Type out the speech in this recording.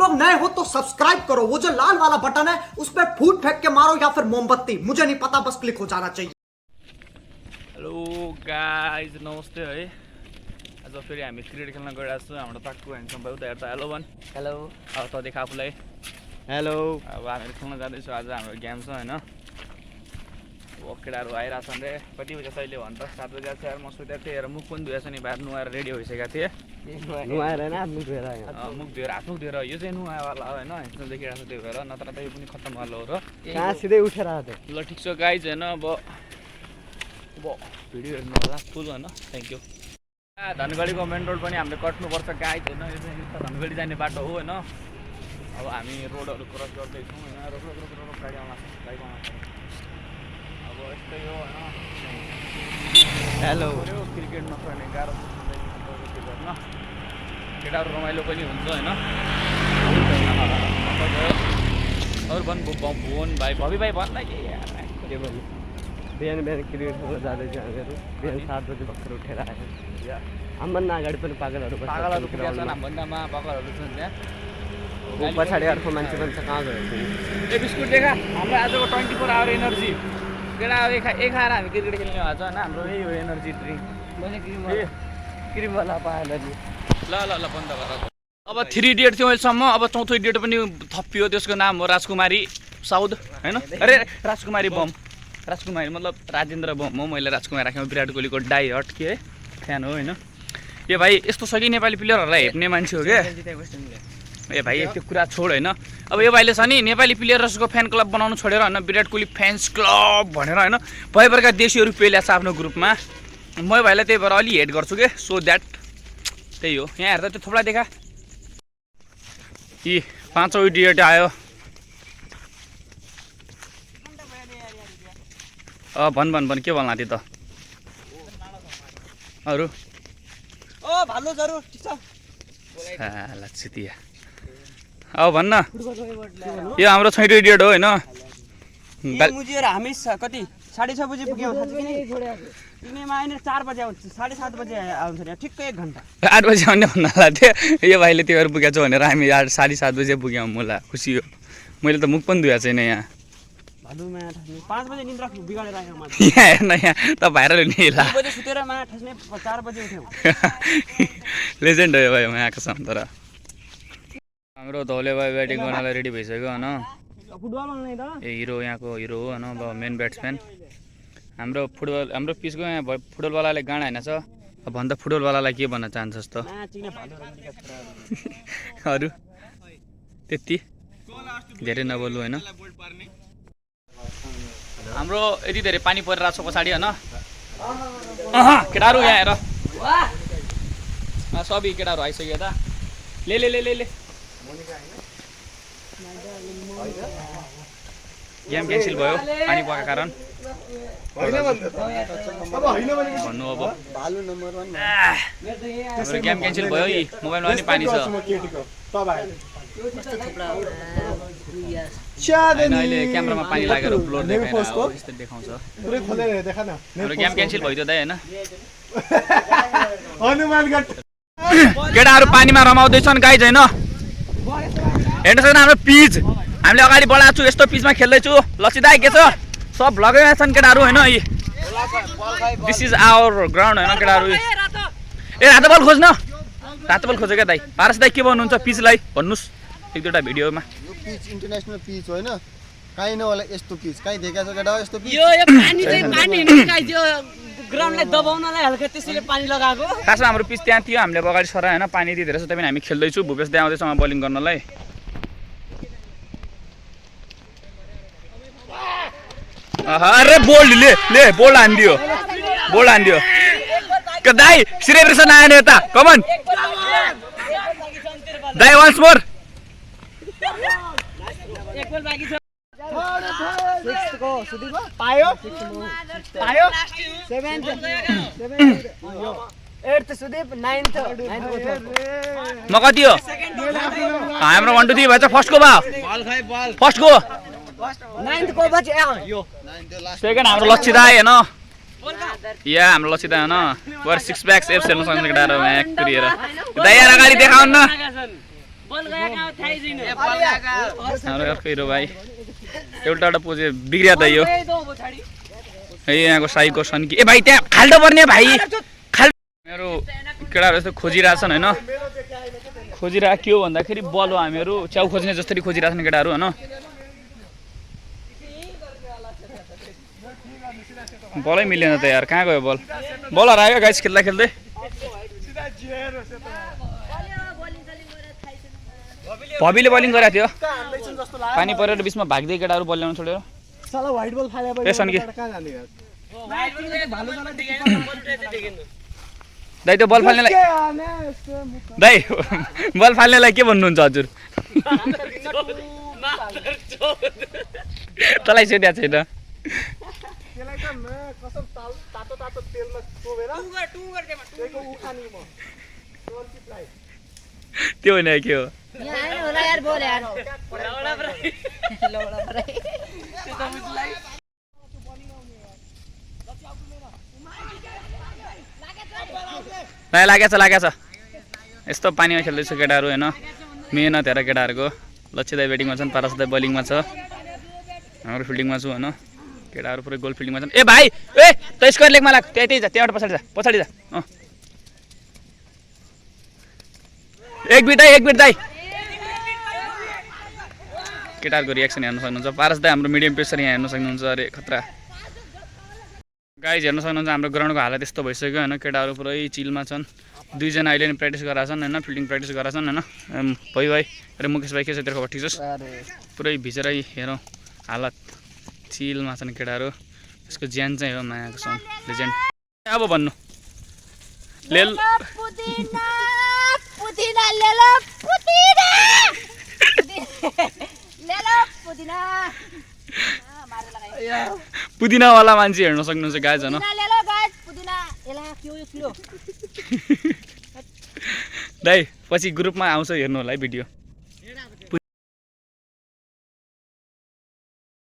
लोग नए हो तो सब्सक्राइब करो, वो जो लाल वाला बटन है उस पर फूट फेंक के मारो या फिर मोमबत्ती, मुझे नहीं पता, बस क्लिक हो जाना चाहिए। हेलो गाइज, नमस्ते है। आज फेरि हामी क्रिकेट खेल्न गइरहेको छौँ। हाम्रो पाकको ह्यान्डसम भयो त हेर्दा। हेलो भन। हेलो। अब त देखा आफूलाई। हेलो। अब हामीहरू खेल्न जाँदैछौँ। आज हाम्रो गेम छ होइन। अब केटाहरू आइरहेको छन् रे। कति बजी अहिले भन्छ? 7 बजी आएको यार। म सुतेको थिएँ हेर, मुख पनि धुएछ नि, बाहिर नुहाएर रेडी भइसकेको थिएँ। नुहाएर होइन, मुख धुएर मुख धुएर हात मुख धुएर। यो चाहिँ नुहाएवाला हो होइन, ह्यान्डसम देखिरहेको छ, त्यही भएर। नत्र त यो पनि खत्तमवाला हो र। कहाँ सिधै उठेर आएको थियो। ल ठिक छ गाइज होइन। अब भिडियो हेर्नु होला फुल होइन। Thank you. धनगढीको मेन रोड पनि हामीले कट्नुपर्छ गाइज होइन। यो चाहिँ धनगढी जाने बाटो हो होइन। अब हामी रोडहरू क्रस गर्दैछौँ होइन। रोड गाडी आउन अब यस्तै हो होइन। हेलो। क्रिकेट नखेल्ने गाह्रो गर्न केटाहरू रमाइलो पनि हुन्छ होइन। अरू भन् भुवन भाइ, भवि भाइ भन्न के यार के भन्नु। बिहान क्रिकेट खेल्न जाँदैछ हामीहरू। बिहान 7 बजी भर्खर उठेर आयो। हाम्रोभन्दा अगाडि पनि पागलहरू छन्। हाम्रोभन्दामा पागलहरू छन् त्यहाँ। पछाडि अर्को मान्छे पनि छ, कहाँ गयो? ए बिस्कुट देखा, हाम्रो आजको 24 आवर एनर्जी। केटा अब एक खाएर हामी क्रिकेट खेल्ने भएको छ होइन। हाम्रो यही हो एनर्जी ड्रिङ्क। मैले क्रिमवाला पाएन नि। ल बन्द गर। अब 3 इडियट थियो अहिलेसम्म। अब चौथो इडियट पनि थपियो। त्यसको नाम हो राजकुमारी साउद होइन। अरे राजकुमारी बम, राजकुमारी मतलब राजेन्द्र बम हो। मैले राजकुमारी राखेँ। विराट कोहलीको डाई हट के है फ्यान हो होइन। यो भाइ यस्तो छ कि नेपाली प्लेयरहरूलाई हेप्ने मान्छे हो क्या। ए भाइ त्यो कुरा छोड होइन। अब यो भाइले छ नि नेपाली प्लेयर्सको फ्यान क्लब बनाउनु छोडेर होइन, विराट कोहली फ्यान्स क्लब भनेर होइन भएभरका देशीहरू पेल्याएको छ आफ्नो ग्रुपमा। म यो भाइलाई त्यही भएर अलि हेट गर्छु कि। सो द्याट त्यही हो। यहाँ हेर्दा त्यो थोप्ला देखा यी 5औँ इडियट आयो। भन के भन्ला थियो त अरू? भालु जरुर ठीक छ। लक्षितिया अब भन्न। यो हाम्रो 6औँ इडियट हो होइन। हामी कति 6:30 बजी पुग्यौँ। किनेमा आएन 4 बजे आउँछ, 7:30 बजे आउँछ नि, ठिक्कै 1 घन्टा। 8 बजी आउने भन्नाला थियो। यो भाइले त्यो भएर पुगेको छ भनेर हामी 7:30 बजे पुग्यौँ। मलाई खुसी हो। मैले त मुख पनि धुएको छैन यहाँ। 5 बजे निन्द्रा बिगाडेर आयो म। यहाँ हेर्न, यहाँ त भाइरल हुने ल। 2 बजे सुतेर मा ठस्ने 4 बजे उठ्यौँ। लेजेन्ड हो यो भाइ, म आएको छ तर। हाम्रो धौले भाइ ब्याटिङ गर्नलाई रेडी भइसक्यो होइन। ए हिरो, यहाँको हिरो हो होइन। अब मेन ब्याट्सम्यान हाम्रो पिचको यहाँ फुटबलवालाले गाँडा होइन छ। अब भन्दा फुटबलवालालाई के भन्न चाहन्छस् त? अरू त्यति धेरै नबोल्नु होइन। हाम्रो यति धेरै पानी परिरहेको छ पछाडि होइन। केटाहरू यहाँ हेर, सबै केटाहरू आइसक्यो त। ले गेम क्यान्सल भयो पानी परेको कारण भन्नु। अब हाम्रो गेम क्यान्सल भयो। यी मोबाइलमा पनि पानी छ। अहिले क्यामेरामा पानी लागेर ब्लोर देखाउँछ। हाम्रो गेम क्यान्सल भइदियो दाइ होइन। केटाहरू पानीमा रमाउँदैछन् गाइज होइन। हेर्न सक्दैन हाम्रो पिच हामीले अगाडि बढाएको छु। यस्तो पिचमा खेल्दैछु। लक्षिता के छ? सब भ्लगैमा छन् केटाहरू होइन। दिस इज आवर ग्राउन्ड होइन केटाहरू। ए रातो बल खोज्न, रातो बल खोज्यो क्या दाइ। पारस दाइ के भन्नुहुन्छ पिचलाई भन्नुहोस् एक दुईवटा भिडियोमा। यो पिच इन्टरनेसनल पिच होइन, काहीँ नहोला यस्तो पिच काहीँ देखाएको छ केटा यस्तो पिच। यो पानी चाहिँ पानी हैन गाइस, यो ग्राउन्डलाई दबाउनलाई हल्का त्यसैले पानी लगाएको। खासमा हाम्रो पिच त्यहाँ थियो। हामीले अगाडि सरा होइन पानी दिँदै रहेछ। त्यही पनि हामी खेल्दैछु। भूपेश दाइ आउँदैछ बलिङ गर्नलाई। अरे बोल्ड ले बोल्ड हानिदियो, बोल्ड हानिदियो दाइ। सेलिब्रेसन आयो नि यता, कमन दाइ वान्स मोर। एक बल बाँकी छ। 6 को सुदीप पायो 7th 8th सुदीप 9th म कति हो? हाम्रो 1 2 3 भएछ। फर्स्ट को भयो, फर्स्ट को 9th को बच यो सेकेन्ड हाम्रो लक्षित आयो हैन। या हाम्रो लक्षित आयो हैन। वर 6 प्याक्स एप्स हेर्न सक्नुहुन्छ केटाहरु यहाँ क्रिएर। दाइ यार अगाडि देखाउन न। हाम्रो अर्को हिरो भाइ एउटा पोजे बिग्रिया त यो है यहाँको साईको सन्की ए भाइ त्यहाँ खाल्दो पर्ने भाइ मेरो केटाहरू यस्तो खोजिरहेछन् होइन खोजिरहेको के हो भन्दाखेरि बल हो हामीहरू च्याउ खोज्ने जसरी खोजिरहेछन् केटाहरू होइन बलै मिलेन त यार कहाँ गयो बल बलहरू आयो गाइस खेल्दा खेल्दै भबीले बलिङ गरेको थियो पानी परेर बिचमा भाग्दै केटाहरू बल ल्याउनु छोडेर दाइ त्यो बल फाल्नेलाई दाइ बल फाल्नेलाई के भन्नुहुन्छ हजुर तँलाई सोधेको छैन त्यो होइन के हो लागेछ यस्तो पानीमा खेल्दैछ केटाहरू होइन मेहनत हेर केटाहरूको लक्ष्य दाइ ब्याटिङमा छन् पारस दाइ बलिङमा छ हाम्रो फिल्डिङमा छु होइन केटाहरू पुरै गोल फिल्डिङमा छन् ए भाइ ए त स्क्वायर लेगमा लाग त्यही जा त्यहाँबाट पछाडि जा एक बिट दाइ केटाहरूको रियाक्सन हेर्न सक्नुहुन्छ पारस दाइ हाम्रो मिडियम पेसर यहाँ हेर्न सक्नुहुन्छ अरे खतरा गाइज हेर्न सक्नुहुन्छ हाम्रो ग्राउन्डको हालत यस्तो भइसक्यो होइन केटाहरू पुरै चिलमा छन् दुईजना अहिले नै प्र्याक्टिस गराएको छन् होइन फिल्डिङ प्र्याक्टिस गराएको छन् होइन भाइ अरे मुकेश भाइ के छ तेरो खबर ठिक छ पुरै भिजेरै हेरौँ हालत चिलमा छन् केटाहरू यसको ज्यान चाहिँ हो मायाको सङ लेजेन्ड अब भन्नु पुदिनावाला मान्छे हेर्न सक्नुहुन्छ गाइज होइन दाइ पछि ग्रुपमा आउँछ हेर्नु होला है भिडियो